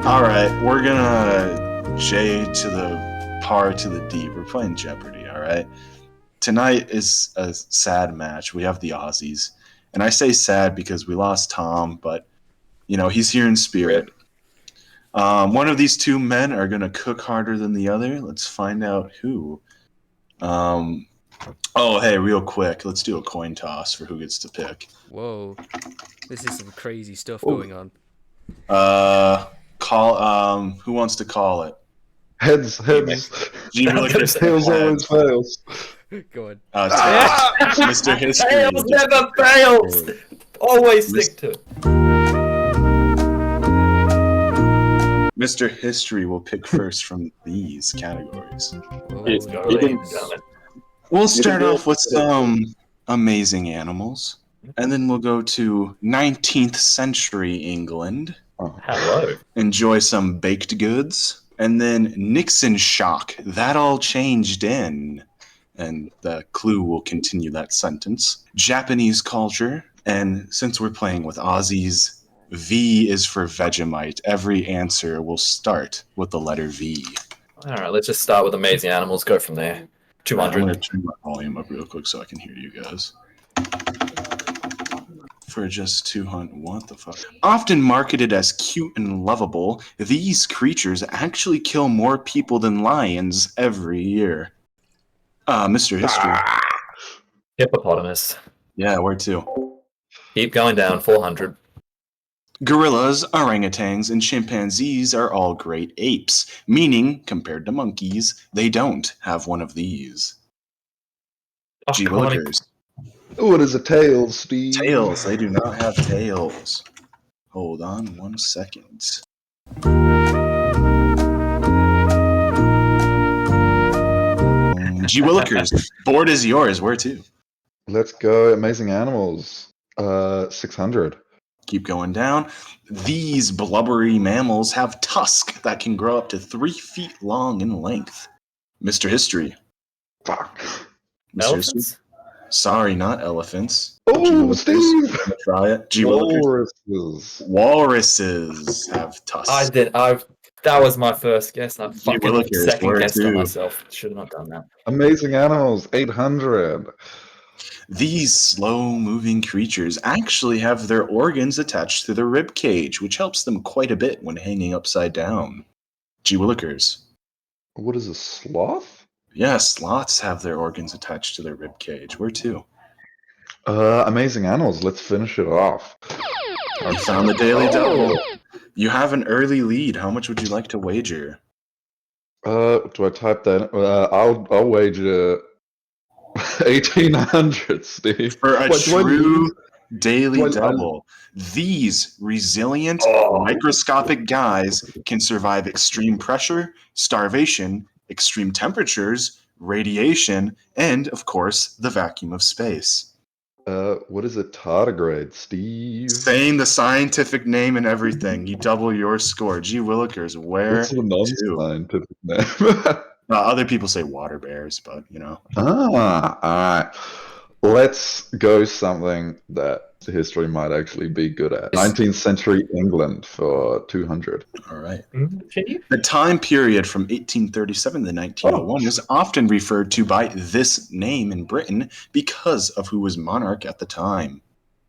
Alright, we're gonna J to the par to the D. We're playing Jeopardy, alright? Tonight is a sad match. We have the Aussies. And I say sad because we lost Tom, but, you know, he's here in spirit. One of these two men are gonna cook harder than the other. Let's find out who. Oh, hey, real quick, let's do a coin toss for who gets to pick. Whoa. This is some crazy stuff going on. Who wants to call it? Heads. GeeWillickers. Tails always fails. Go on. Mr. History. Tails never fails! Always stick to it. Mr. History will pick first from these categories. We'll start off with some amazing animals, and then we'll go to 19th century England. Hello. Enjoy some baked goods, and then Nixon shock. That all changed in. And the clue will continue that sentence. Japanese culture, and since we're playing with Aussies, V is for Vegemite. Every answer will start with the letter V. Alright, let's just start with amazing animals, go from there. 200. I'm going to turn my volume up real quick so I can hear you guys. For just 200, what the fuck? Often marketed as cute and lovable, these creatures actually kill more people than lions every year. Mr. History. Hippopotamus. Yeah, where to? Keep going down, 400. Gorillas, orangutans, and chimpanzees are all great apes, meaning, compared to monkeys, they don't have one of these. GeeWillickers. What is a tail, Steve? Tails, they do not have tails. Hold on 1 second. GeeWillickers, board is yours. Where to? Let's go. Amazing animals. 600. Keep going down. These blubbery mammals have tusks that can grow up to 3 feet long in length. Mr. History. Fuck. Mr. History. Sorry, not elephants. Oh, Steve! Try it. Walruses. Walruses have tusks. That was my first guess. I fucking second guessed too. on myself. Should have not done that. Amazing animals. 800. These slow-moving creatures actually have their organs attached to their rib cage, which helps them quite a bit when hanging upside down. GeeWillickers. What is a sloth? Yeah, sloths have their organs attached to their rib cage. Where to? Amazing animals. Let's finish it off. I found the Daily Double. You have an early lead. How much would you like to wager? Do I type that? I'll wager 1800, Steve. For a true Daily Double. These resilient, microscopic guys can survive extreme pressure, starvation, extreme temperatures, radiation, and, of course, the vacuum of space. What is a tardigrade, Steve? Saying the scientific name and everything. You double your score. GeeWillickers, where What's the non-scientific name? Other people say water bears, but, you know. Alright. Let's go something that the history might actually be good at. 19th century England for 200. All right. Continue. The time period from 1837 to 1901 is often referred to by this name in Britain because of who was monarch at the time.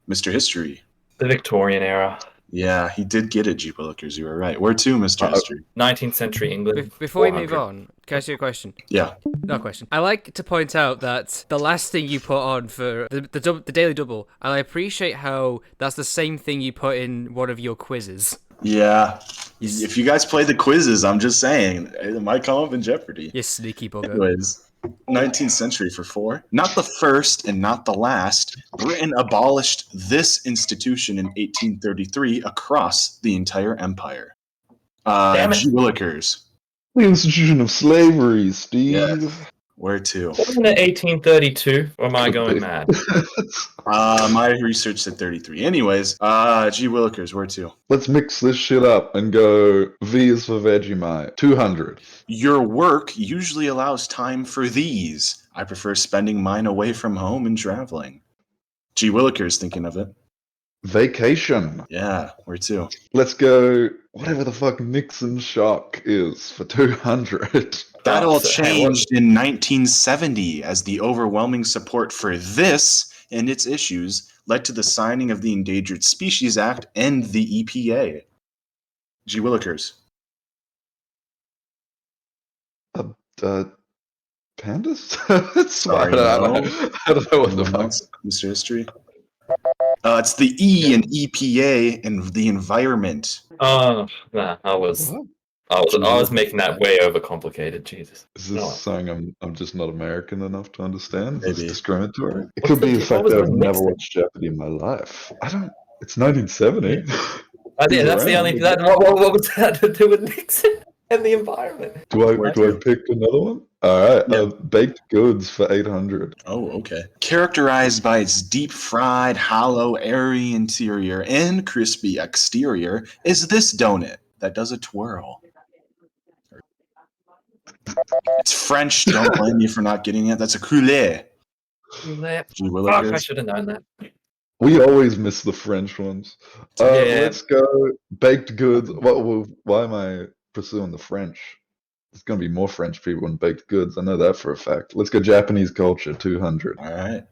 Mr. History. The Victorian era. Yeah, he did get it, GeeWillickers. You were right. Where to, Mr. History? 19th century England. Before we move on, can I ask you a question? Yeah. No question. I like to point out that the last thing you put on for the Daily Double, and I appreciate how that's the same thing you put in one of your quizzes. Yeah. If you guys play the quizzes, I'm just saying, it might come up in Jeopardy. You sneaky bugger. Anyways, 19th century for 4. Not the first and not the last. Britain abolished this institution in 1833 across the entire empire. Damn it. GeeWillickers. The institution of slavery, Steve. Yeah. Where to? Wasn't it 1832? Or am I going mad? My research said 33. Anyways, GeeWillickers, where to? Let's mix this shit up and go V is for Vegemite. 200. Your work usually allows time for these. I prefer spending mine away from home and traveling. GeeWillickers thinking of it. Vacation. Yeah, where to? Let's go whatever the fuck Nixon shock is for 200. That Oh, all so hang on. changed in 1970 as the overwhelming support for this and its issues led to the signing of the Endangered Species Act and the EPA. GeeWillickers. Pandas? That's Sorry, I no. don't know what the Anyone fuck. else? Mr. History? It's the E in EPA and the environment. Oh, nah, I was making that way overcomplicated. Jesus. Is this No. saying I'm just not American enough to understand? Is Maybe. this discriminatory? It What's could be the- the fact what was that I've the never Nixon? watched Jeopardy in my life. It's 1970. Yeah, that's the only. What was that to do with Nixon and the environment? Do I pick another one? All right, Yeah. baked goods for 800. Oh, okay. Characterized by its deep-fried, hollow, airy interior and crispy exterior is this donut that does a twirl. It's French. Don't blame me for not getting it. That's a coulis. Fuck, I should have known that. We always miss the French ones. Yeah. Let's go baked goods. Why am I pursuing the French? There's going to be more French people in baked goods. I know that for a fact. Let's go Japanese culture, 200. All right.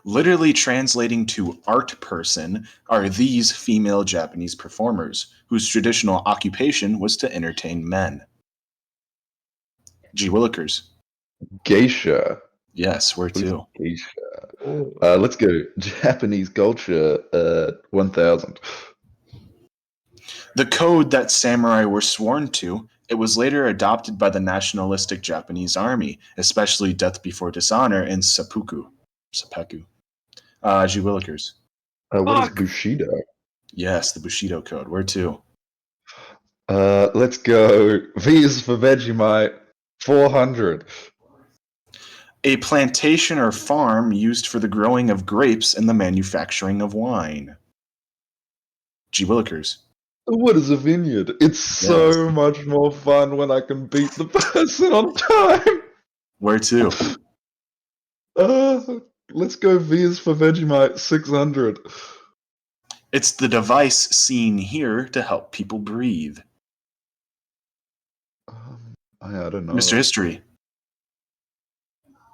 Literally translating to art person are these female Japanese performers whose traditional occupation was to entertain men. GeeWillickers. Geisha. Yes, where to? Geisha. Ooh. Let's go Japanese culture, 1000. The code that samurai were sworn to, it was later adopted by the nationalistic Japanese army, especially death before dishonor and seppuku. GeeWillickers. What is Bushido? Yes, the Bushido code. Where to? Let's go V is for Vegemite, 400. A plantation or farm used for the growing of grapes and the manufacturing of wine. GeeWillickers. What is a vineyard? It's so much more fun when I can beat the person on time. Where to? Let's go V is for Vegemite, 600. It's the device seen here to help people breathe. I don't know. Mr. History.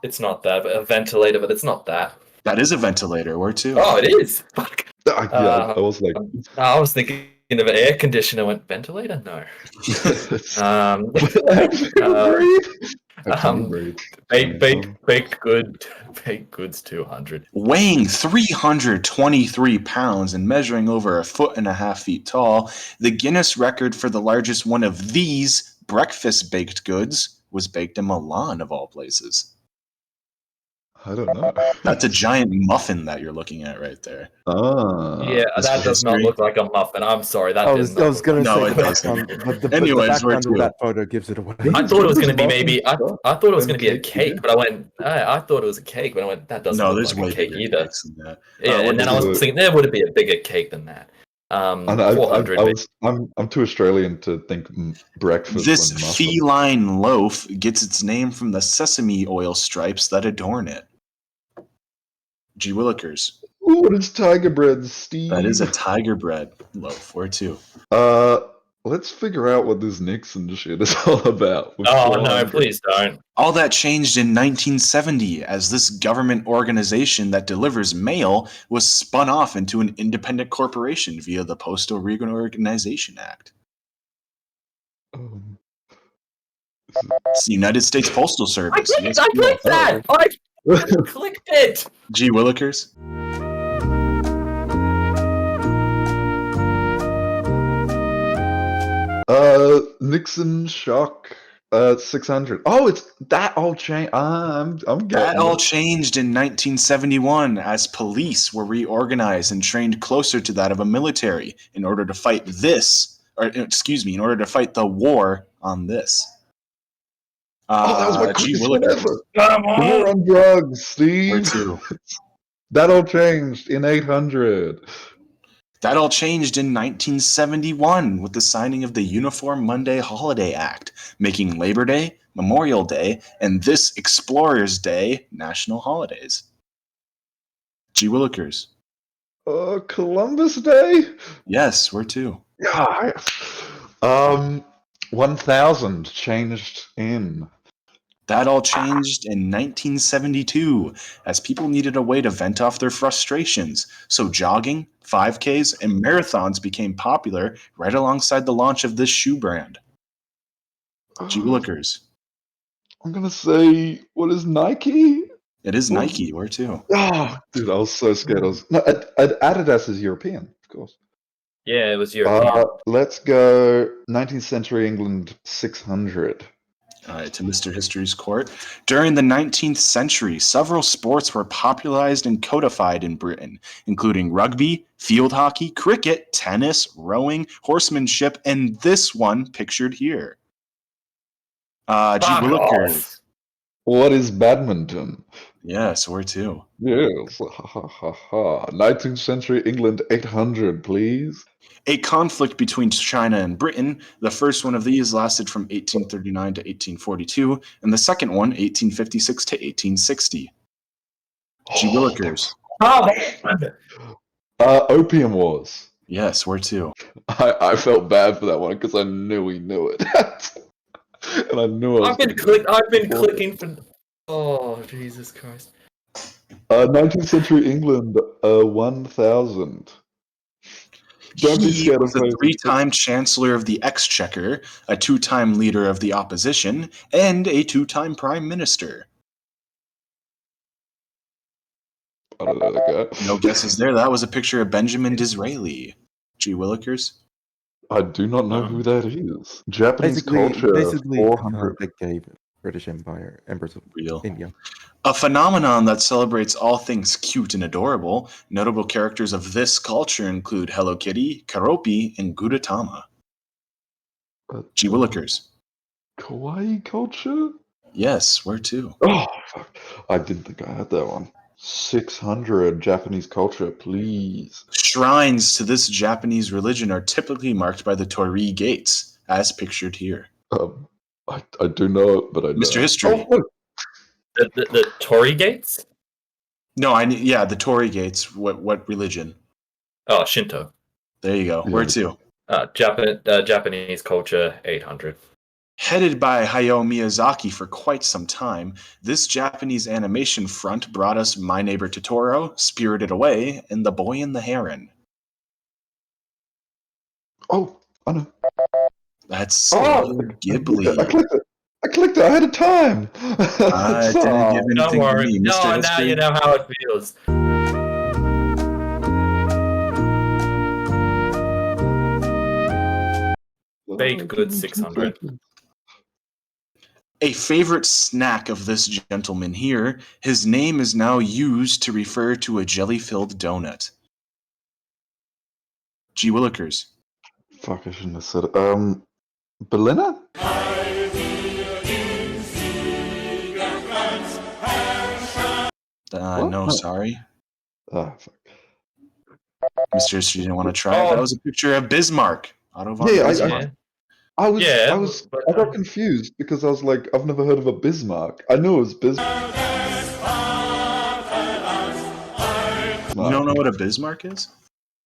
It's not that, but a ventilator, but it's not that. That is a ventilator. Where to? Oh, it is. Fuck. I was like, I was thinking of an air conditioner. Went ventilator? No. Baked goods 200. Weighing 323 pounds and measuring over 1.5 feet tall, the Guinness record for the largest one of these breakfast baked goods was baked in Milan, of all places. I don't know. That's a giant muffin that you're looking at right there. Yeah, that does not look like a muffin. I'm sorry. That I was going to No, say it doesn't. but the Anyways, background where of to? that photo gives it away. I thought it was going to be maybe. I thought it was going to be a cake, but I went. I thought it was a cake, but I went. That doesn't look like a cake either. Than that. Yeah, and then I was thinking there would be a bigger cake than that. 400. I'm too Australian to think breakfast. This when muffin. feline loaf gets its name from the sesame oil stripes that adorn it. GeeWillickers. Ooh, it's tiger bread, Steve. That is a tiger bread loaf. Where to? Let's figure out what this Nixon shit is all about. Oh no, please don't. All that changed in 1970 as this government organization that delivers mail was spun off into an independent corporation via the Postal Reorganization Act. It's the United States Postal Service. I clicked that! I clicked it! GeeWillickers. Nixon shock, 600. Oh, it's that all changed. I'm getting That all it. changed in 1971 as police were reorganized and trained closer to that of a military in order to fight in order to fight the war on this. That was my quickest one GeeWillickers. ever. Come We're on drugs, Steve. Where to? That all changed in 800. That all changed in 1971 with the signing of the Uniform Monday Holiday Act, making Labor Day, Memorial Day, and this Explorers Day national holidays. GeeWillickers. Columbus Day? Yes, where to? Yeah. 1000 changed in. That all changed in 1972 as people needed a way to vent off their frustrations. So jogging, 5Ks, and marathons became popular right alongside the launch of this shoe brand. GeeWillickers. I'm gonna say, what is Nike? It is Nike. Where to? Oh, dude, I was so scared. No, Adidas is European, of course. Yeah, it was European. Let's go 19th century England 600. All right, to Mr. History's court. During the 19th century, several sports were popularized and codified in Britain, including rugby, field hockey, cricket, tennis, rowing, horsemanship, and this one pictured here. GeeWillikers. What is badminton? Yes, where to? Yes, 19th century England 800, please. A conflict between China and Britain. The first one of these lasted from 1839 to 1842, and the second one 1856 to 1860. GeeWillikers. Opium Wars. Yes, where to? I felt bad for that one because I knew he knew it. And I knew I've been clicking for. Oh, Jesus Christ. 19th century England 1000. Don't be scared was of a three-time Chancellor of the Exchequer, a two-time Leader of the Opposition, and a two-time Prime Minister. I don't know the guy. No guesses there. That was a picture of Benjamin Disraeli. GeeWillikers. I do not know who that is. Japanese culture. Basically, 400. that gave British Empire, Empress of Real. India. A phenomenon that celebrates all things cute and adorable. Notable characters of this culture include Hello Kitty, Karopi, and Gudetama. GeeWillikers. Kawaii culture? Yes, where to? Oh, fuck. I didn't think I had that one. 600 Japanese culture, please. Shrines to this Japanese religion are typically marked by the torii gates, as pictured here. I do know it, but I don't. Mr. History. Oh, The Tory gates? No, the torii gates. What religion? Oh, Shinto. There you go. Yeah. Where to? Japanese culture 800. Headed by Hayao Miyazaki for quite some time, this Japanese animation front brought us My Neighbor Totoro, Spirited Away, and The Boy and the Heron. Oh, I know. That's Ghibli. Ghibli. I clicked it ahead of time. I didn't give anything Don't to worry. me. No, Mr. now History. you know how it feels. Baked goods 600. A favorite snack of this gentleman here, his name is now used to refer to a jelly-filled donut. GeeWillikers. Fuck, I shouldn't have said it. Berliner? No, sorry. Oh, fuck. Mr. History didn't want to try it. That was a picture of Bismarck. Otto von Yeah, Bismarck. I got confused because I was like, I've never heard of a Bismarck. I knew it was Bismarck. You don't know what a Bismarck is?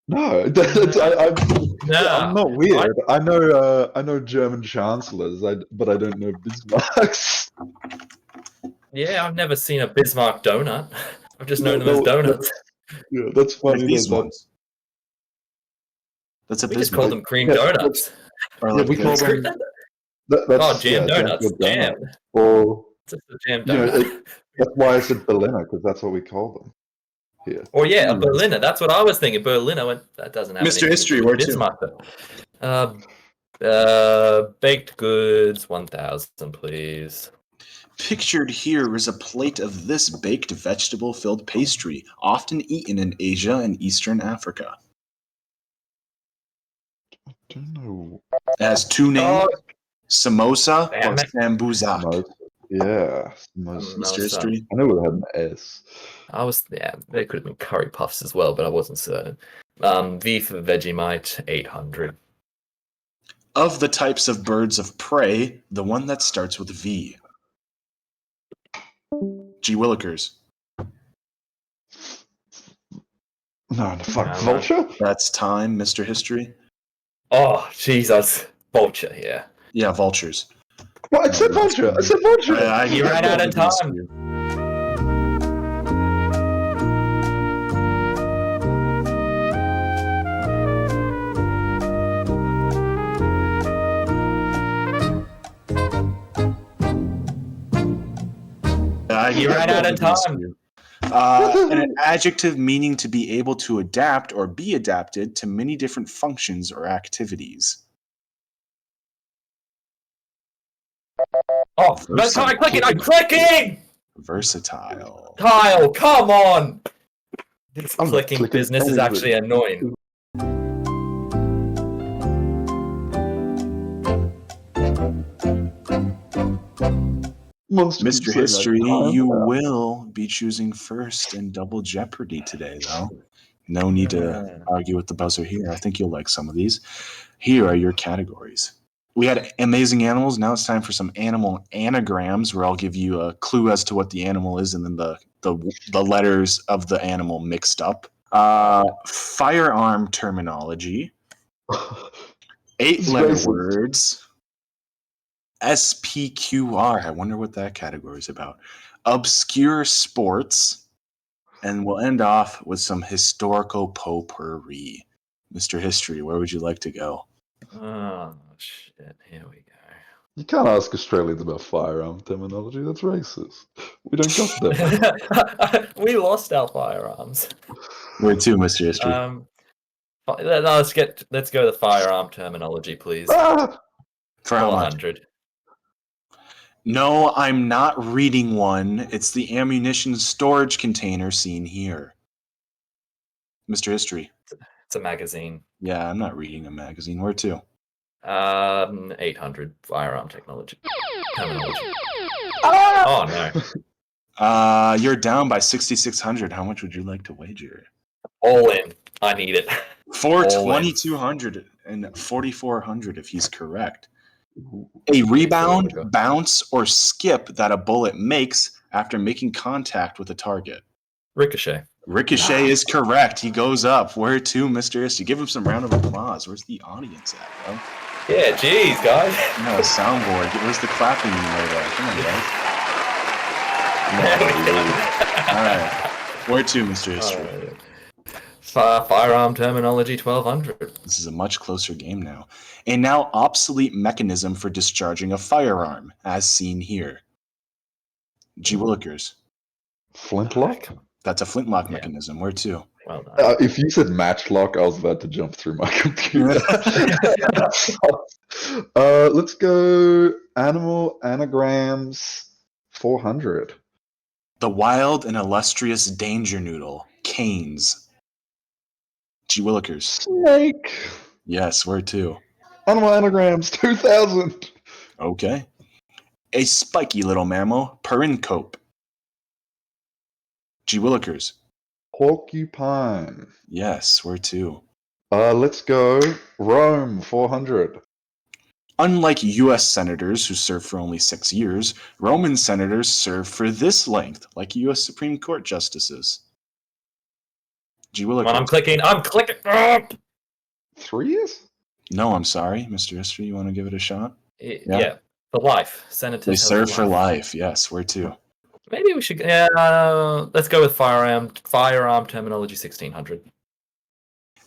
No, I'm not weird. I know German chancellors, but I don't know Bismarcks. Yeah, I've never seen a Bismarck donut. I've just known them as donuts. Yeah, that's funny. Like these ones. That's a We Bismarck. just call them cream donuts. Or like we call this. them. Jam donuts. Jam. Or It's just a jam donut. that's why I said Berliner, because that's what we call them here. Or yeah, a Berliner. That's what I was thinking. Berliner. Went, that doesn't have Mr. History, where to? Bismarck. Baked goods 1000, please. Pictured here is a plate of this baked vegetable-filled pastry, often eaten in Asia and Eastern Africa. I don't know. It has two names, samosa or sambuzak. Yeah, Mr. Mr. History. I know it had an S. There could have been curry puffs as well, but I wasn't certain. V for Vegemite 800. Of the types of birds of prey, the one that starts with V. GeeWillikers. No, fuck, No, vulture? That's time, Mr. History. Oh, Jesus. Vulture here. Yeah, vultures. What? I said vulture! I said vulture! You ran out of time. You ran out of time. An adjective meaning to be able to adapt or be adapted to many different functions or activities. Oh, that's how I'm clicking! I'm clicking! Versatile. Kyle, come on! This I'm clicking clicking business is actually annoying. Mr. History, you will be choosing first in Double Jeopardy today, though. No need to argue with the buzzer here. I think you'll like some of these. Here are your categories. We had amazing animals. Now it's time for some animal anagrams, where I'll give you a clue as to what the animal is, and then the letters of the animal mixed up. Firearm terminology. 8-letter words. SPQR. I wonder what that category is about. Obscure sports. And we'll end off with some historical potpourri. Mr. History, where would you like to go? Oh, shit. Here we go. You can't ask Australians about firearm terminology. That's racist. We don't got them. We lost our firearms. Where to, Mr. History? Let's go the firearm terminology, please. For how much? 400. No, I'm not reading one. It's the ammunition storage container seen here. Mr. History. It's a magazine. Yeah, I'm not reading a magazine. Where to? 800 firearm terminology. Oh no. You're down by 6,600. How much would you like to wager? All in. I need it. For 2,200 and 4,400 if he's correct. A rebound, bounce, or skip that a bullet makes after making contact with a target. Ricochet. Ricochet is correct. He goes up. Where to, Mr. History? Give him some round of applause. Where's the audience at, bro? Yeah, geez, guys. No, soundboard. Where's the clapping you made there? Come on, guys. All right. Where to, Mr. History? Firearm terminology 1200. This is a much closer game now. A now obsolete mechanism for discharging a firearm, as seen here. GeeWillickers. Flintlock? That's a flintlock mechanism. Where to? Well done. If you said matchlock, I was about to jump through my computer. Let's go animal anagrams 400. The wild and illustrious danger noodle, canes. GeeWillickers. Snake. Yes, where to? Animal anagrams 2000. Okay. A spiky little mammal, Perincope. GeeWillickers. Porcupine. Yes, where to? Let's go Rome 400. Unlike U.S. senators who serve for only 6 years, Roman senators serve for this length, like U.S. Supreme Court justices. GeeWillickers. I'm clicking. 3 years? No, I'm sorry, Mr. History. You want to give it a shot? Yeah, for life. Senators. They serve for life. Yes, where to? Maybe we should. Let's go with firearm terminology 1600.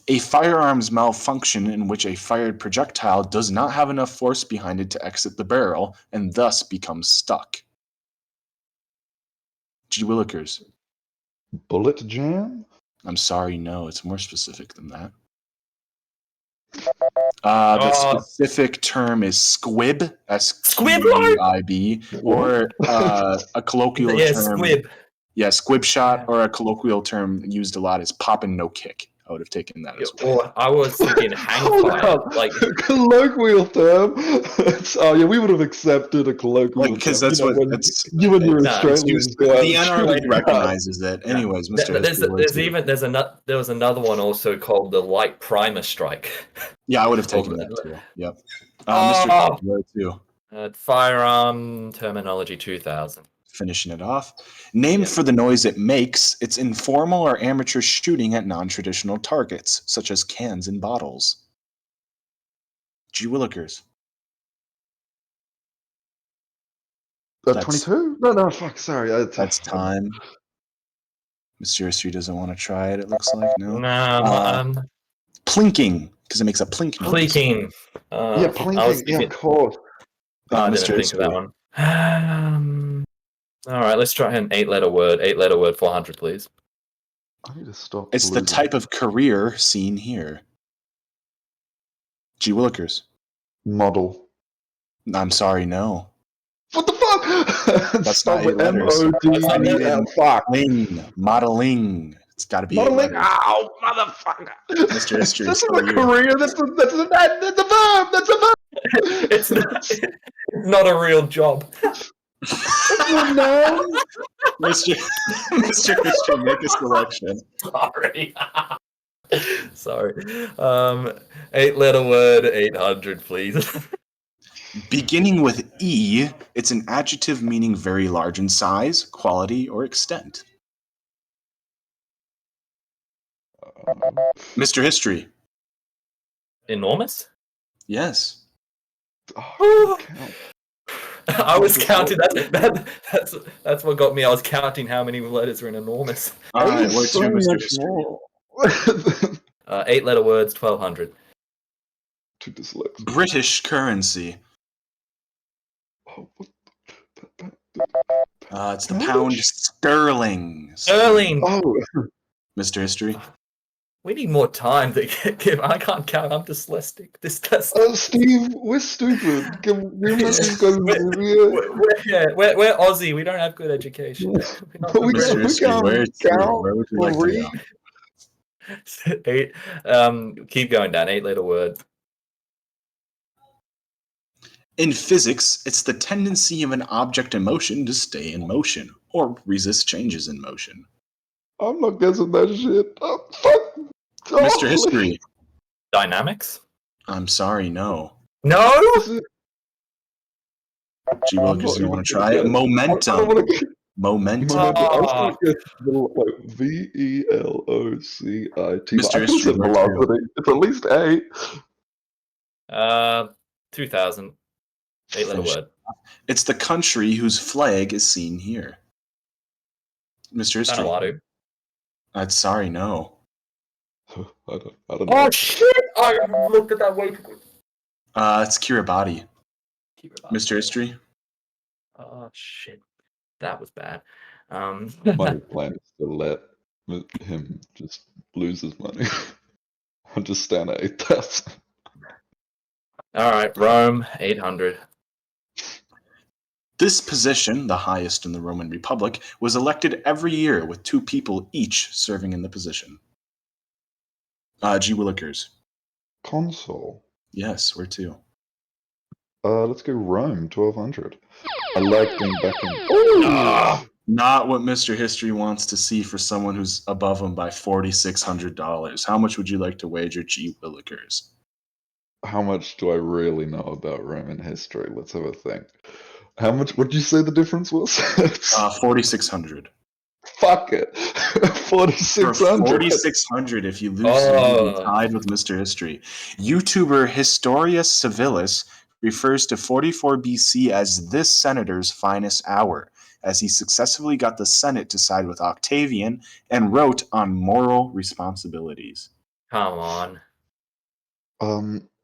A firearm's malfunction in which a fired projectile does not have enough force behind it to exit the barrel and thus becomes stuck. GeeWillickers. Bullet jam? I'm sorry, no, it's more specific than that. The specific term is squib, S-Q-I-B, or a colloquial term. Squib. Yeah, squib shot, or a colloquial term used a lot is pop and no kick. I would have taken that as well. Or I was thinking hang fire. Like colloquial term. Yeah, we would have accepted a colloquial because term. That's what it's. You and your Australians. The NRA recognizes it. Anyways, Mr. There was another one also called the light primer strike. Yeah, I would have taken that too. Yep. Mr. Too. Firearm terminology 2000. finishing it off. Named for the noise it makes, it's informal or amateur shooting at non-traditional targets, such as cans and bottles. GeeWillickers. 22? No, fuck, sorry. That's time. Mr. History doesn't want to try it, it looks like. No. Plinking, because it makes a plink noise. Plinking. Yeah, plinking. Yeah, of course. I didn't think of that one. All right, let's try an 8-letter word. 8-letter word, 400, please. I need to stop. It's the type of career seen here. GeeWillickers. Model. I'm sorry, no. What the fuck? That's not 8 letters. I need modeling. It's got to be modeling. 8 letters. Ow, motherfucker! Mr. History. That's not a career. That's a verb. That's a verb. It's not a real job. No. Mr. History, make a selection. Sorry. 8-letter word, 800, please. Beginning with E, it's an adjective meaning very large in size, quality, or extent. Mr. History. Enormous? Yes. Oh, I was counting. That's what got me. I was counting how many letters are in enormous. All right, where to, Mr. History? 8-letter words, 1200. Too dyslexic. British currency. It's the pound sterling. Sterling. Oh, Mr. History. We need more time to give. I can't count. I'm dyslexic. Steve, we're stupid. We're Aussie. We don't have good education. We can't count where would you like to go? 8. Keep going down. 8-letter word. In physics, it's the tendency of an object in motion to stay in motion or resist changes in motion. I'm not guessing that shit. Oh, fuck. Mr. History. Dynamics? I'm sorry, no. No? GeeWillickers, you want to try it? Momentum. Momentum. I was going to guess VELOCIT. Mr. History, velocity. It's at least 8. 2000. 8-letter word. It's the country whose flag is seen here. Mr. History. Vanuatu. I'm sorry, no. I don't know. Oh shit! I looked at that way too quick. It's Kiribati. Mr. History. Oh shit, that was bad. My plan is to let him just lose his money. I'll just stand at 8,000. All right, Rome, 800. This position, the highest in the Roman Republic, was elected every year with 2 people each serving in the position. GeeWillickers. Consul. Yes, where to? Let's go Rome, 1200. I like being back in. Not what Mr. History wants to see for someone who's above him by $4,600. How much would you like to wager, GeeWillickers? How much do I really know about Roman history? Let's have a think. How much? What did you say the difference was? 4,600. Fuck it. 4,600. 4,600. If you lose, you're tied with Mr. History. YouTuber Historius Civilis refers to 44 BC as this senator's finest hour, as he successfully got the Senate to side with Octavian and wrote on moral responsibilities. Come on.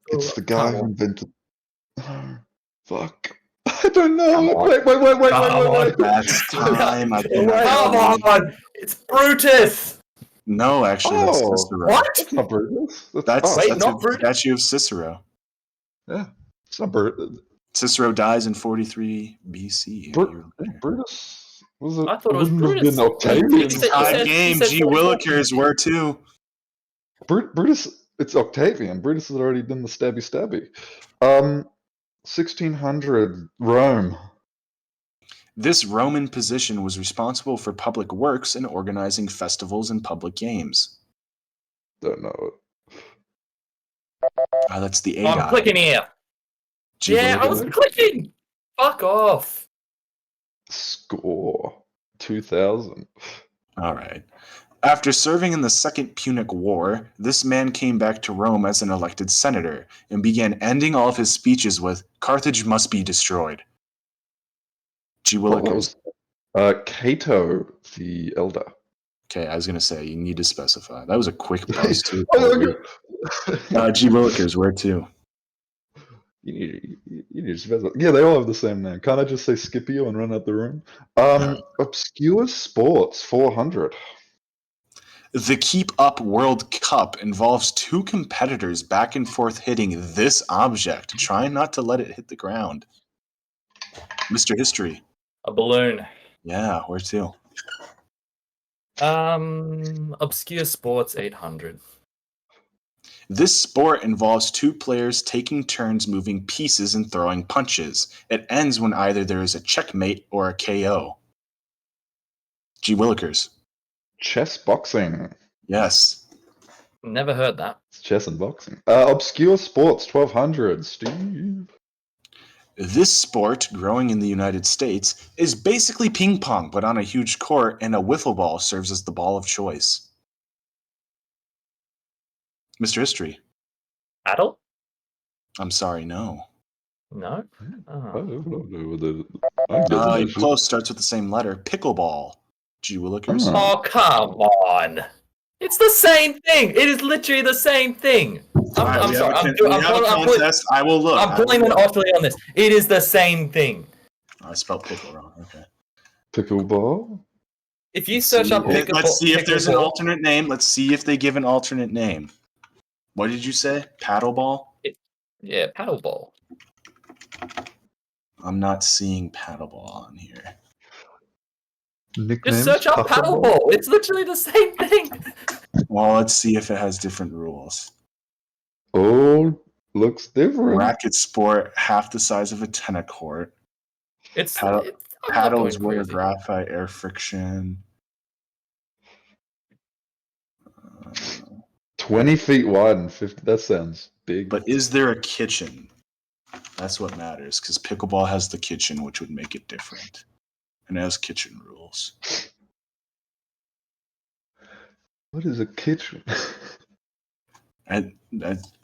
It's the guy who invented. Fuck. I don't know. Wait. That's time. Come on. It's Brutus. No, actually, that's Cicero. What? That's not Brutus. That's not a Brutus. statue of Cicero. Yeah, it's not Brutus. Cicero dies in 43 BC. Brutus was it? I thought it was Brutus. Brutus. Octavian. Tie game. GeeWillickers were too. Brutus. It's Octavian. Brutus has already done the stabby. 1600 Rome. This Roman position was responsible for public works and organizing festivals and public games. Don't know it. That's the A I'm guy. clicking here. Yeah, I was clicking. Fuck off. Score 2000. All right. After serving in the Second Punic War, this man came back to Rome as an elected senator and began ending all of his speeches with, "Carthage must be destroyed." GeeWillickers. Cato the Elder. Okay, I was going to say, you need to specify. That was a quick buzz, too. Oh, GeeWillickers, where to? You need to specify. Yeah, they all have the same name. Can't I just say Scipio and run out the room? Obscure Sports 400. The Keep Up World Cup involves two competitors back and forth hitting this object, trying not to let it hit the ground. Mr. History. A balloon. Yeah, where to? Obscure Sports 800. This sport involves two players taking turns moving pieces and throwing punches. It ends when either there is a checkmate or a KO. GeeWillickers. Chess boxing. Yes. Never heard that. It's chess and boxing. Obscure Sports 1200. Steve. This sport, growing in the United States, is basically ping pong, but on a huge court, and a wiffle ball serves as the ball of choice. Mr. History. Paddle? I'm sorry, no. No? Close, starts with the same letter. Pickleball. GeeWillickers. Oh, come on. It's the same thing. It is literally the same thing. I'm sorry. I will look. I'm blaming Australia on this. It is the same thing. I spelled pickle wrong. Okay. Pickleball? If you search up pickleball... Let's see if there's an alternate name. Let's see if they give an alternate name. What did you say? Paddleball? Yeah, paddleball. I'm not seeing paddleball on here. Nicknames? Just search up paddleball. It's literally the same thing. Well, let's see if it has different rules. Oh, looks different. Racket sport, half the size of a tennis court. Paddle is wood or graphite, air friction. 20 feet wide and 50. That sounds big. But is there a kitchen? That's what matters, because pickleball has the kitchen, which would make it different. And it has kitchen rules. What is a kitchen? At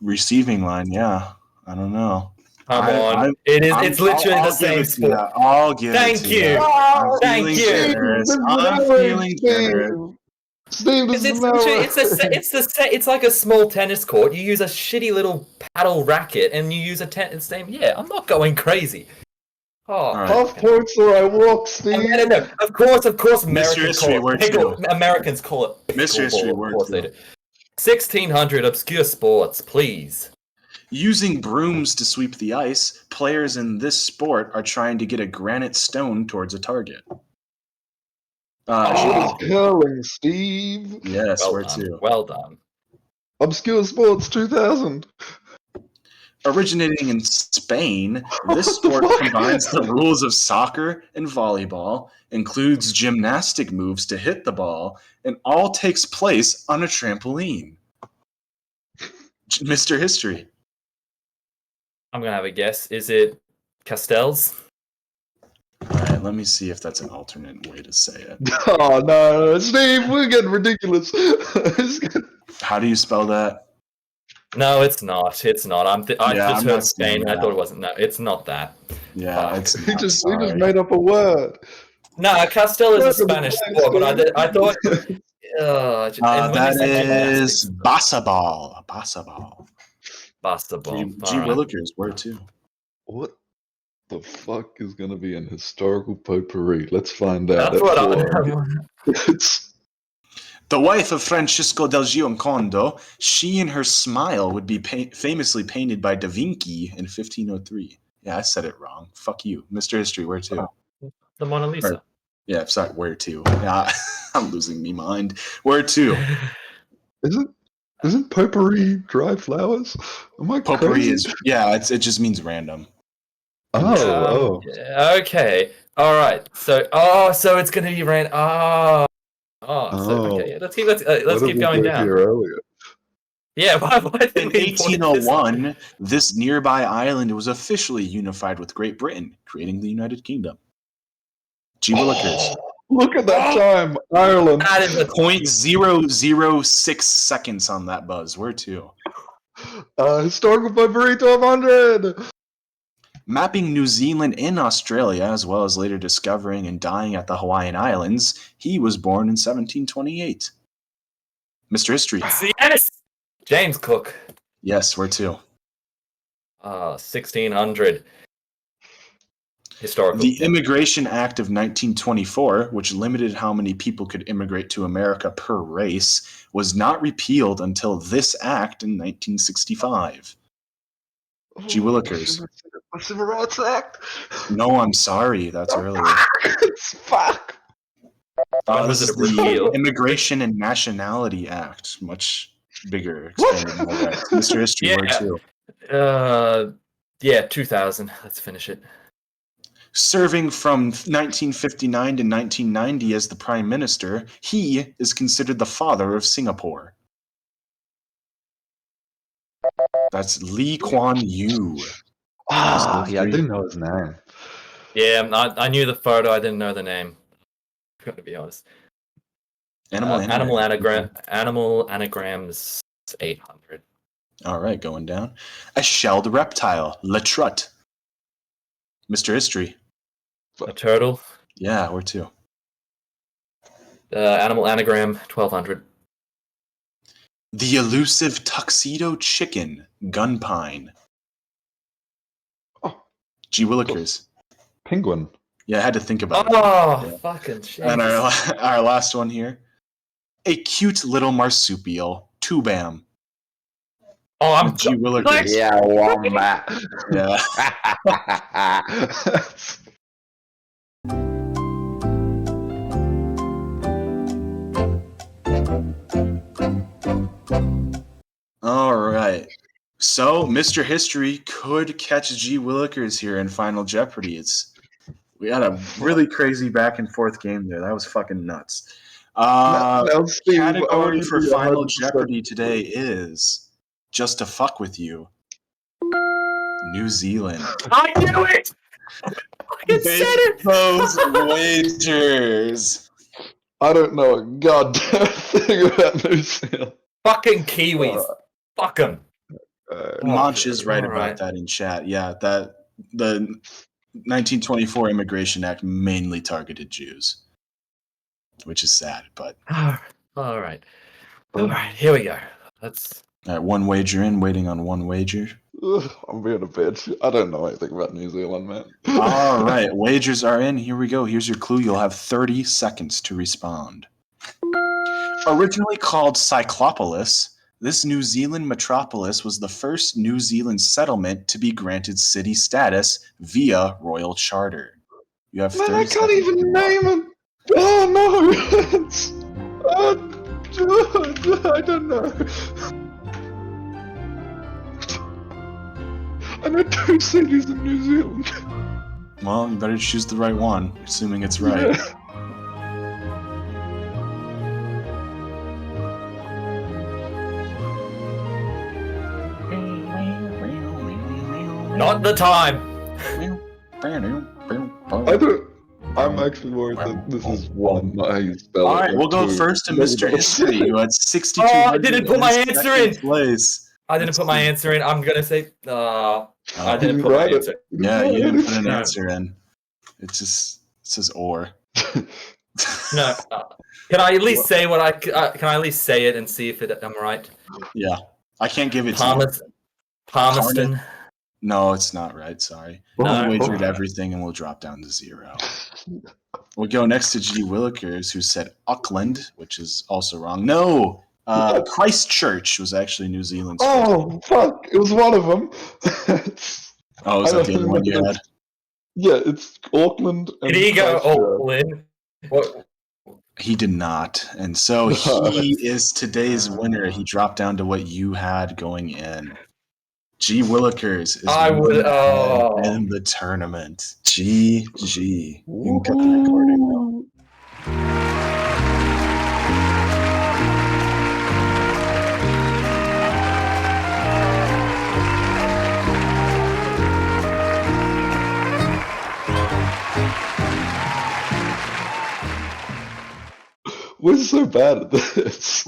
receiving line, yeah. I don't know. Come on. It's literally the same sport. I'll give Thank it to you. you. Thank you. I'm feeling generous. Steve, it's like a small tennis court. You use a shitty little paddle racket and you use a tennis name. Yeah, I'm not going crazy. Oh, right. Half points or I walk, Steve. No. Of course, Americans call it pickle. Americans call it pickle. Mr. History, of course they do. 1600 obscure sports, please. Using brooms to sweep the ice, players in this sport are trying to get a granite stone towards a target. Curling, Steve. Yes, Well where done. to? Well done. Obscure Sports 2000. Originating in Spain, this sport combines the rules of soccer and volleyball, includes gymnastic moves to hit the ball, and all takes place on a trampoline. Mr. History. I'm going to have a guess. Is it Castells? All right, let me see if that's an alternate way to say it. Oh, no, Steve, we're getting ridiculous. How do you spell that? No, it's not. It's not. I just heard Spain. that. I thought it wasn't. No, it's not that. Yeah, it's He just made up a word. No, Castell is a Spanish sport, but I thought... that is baseball. Basketball. GeeWillickers, where to? What the fuck is going to be an historical potpourri? Let's find out. That's what I'm... The wife of Francisco del Giocondo, she and her smile would be famously painted by Da Vinci in 1503. Yeah, I said it wrong. Fuck you. Mr. History, where to? The Mona Lisa. Or, yeah, sorry, where to? Yeah, I'm losing me mind. Where to? Isn't potpourri dry flowers? Am I potpourri crazy? is, yeah, it just means random. Oh. Okay. All right. So it's going to be random. Okay. Let's keep going down. Yeah. Why in 1801, this nearby island was officially unified with Great Britain, creating the United Kingdom. GeeWillickers. Look at that time, Ireland. That is a 0.006 seconds on that buzz. Where to? Historical by Burrito 100. Mapping New Zealand and Australia, as well as later discovering and dying at the Hawaiian Islands, he was born in 1728. Mr. History. yes. James Cook. Yes, where to? 1600. Historical. The Immigration Act of 1924, which limited how many people could immigrate to America per race, was not repealed until this act in 1965. GeeWillickers. The Civil Rights Act. No, I'm sorry. That's earlier. Fuck. This is the Immigration and Nationality Act. Much bigger. Expanded more rights. Mr. History, where to? 2000. Let's finish it. Serving from 1959 to 1990 as the Prime Minister, he is considered the father of Singapore. That's Lee Kuan Yew. Ah, yeah, I didn't know his name. Yeah, I knew the photo. I didn't know the name. Got to be honest. Animal anagrams 800. All right, going down. A shelled reptile, Latrut. Mr. History. A turtle. Yeah, where to? Animal anagram 1200. The elusive tuxedo chicken, Gunpine. Oh. GeeWillickers. Penguin. Yeah, I had to think about it. Oh, fucking shit. And our last one here. A cute little marsupial, Tubam. Oh, I'm GeeWillickers. Yeah, wombat. Yeah. All right. So, Mr. History could catch GeeWillickers here in Final Jeopardy. We had a really crazy back and forth game there. That was fucking nuts. Category for Final Jeopardy today is Just to Fuck With You. New Zealand. I knew it! I said it! Those wagers. I don't know a goddamn thing about New Zealand. Fucking Kiwis. Fuck them. Monch is right about that in chat. Yeah, the 1924 Immigration Act mainly targeted Jews, which is sad, but... All right, here we go. All right, one wager in, waiting on one wager. I'm being a bitch. I don't know anything about New Zealand, man. All right, wagers are in. Here we go. Here's your clue. You'll have 30 seconds to respond. Originally called Cyclopolis, this New Zealand metropolis was the first New Zealand settlement to be granted city status via royal charter. You have 30 I can't even name it. Oh no! I don't know. And I don't think he's in New Zealand. Well, you better choose the right one, assuming it's right. Yeah. Not the time. I'm actually worried that this is one I spell. All right, we'll go first to Mr. History, who had 62. Oh, I didn't put my answer in. Place. I didn't put my answer in. I'm gonna say. I didn't put my answer. Yeah, you didn't put an answer in. It says or. No. Can I at least say what I can I at least say it and see if I'm right? Yeah, I can't give it to you. Palmerston. No, it's not right. Sorry. I wagered everything, and we'll drop down to 0. We'll go next to GeeWillickers, who said Auckland, which is also wrong. No, Christchurch was actually New Zealand's. Oh fuck! It was one of them. Oh, is that the other one you had? Yeah, it's Auckland. Did he go Auckland? What? He did not, and so he is today's winner. He dropped down to what you had going in. GeeWillickers is in the tournament. GG. You can cut the recording now. We're so bad at this.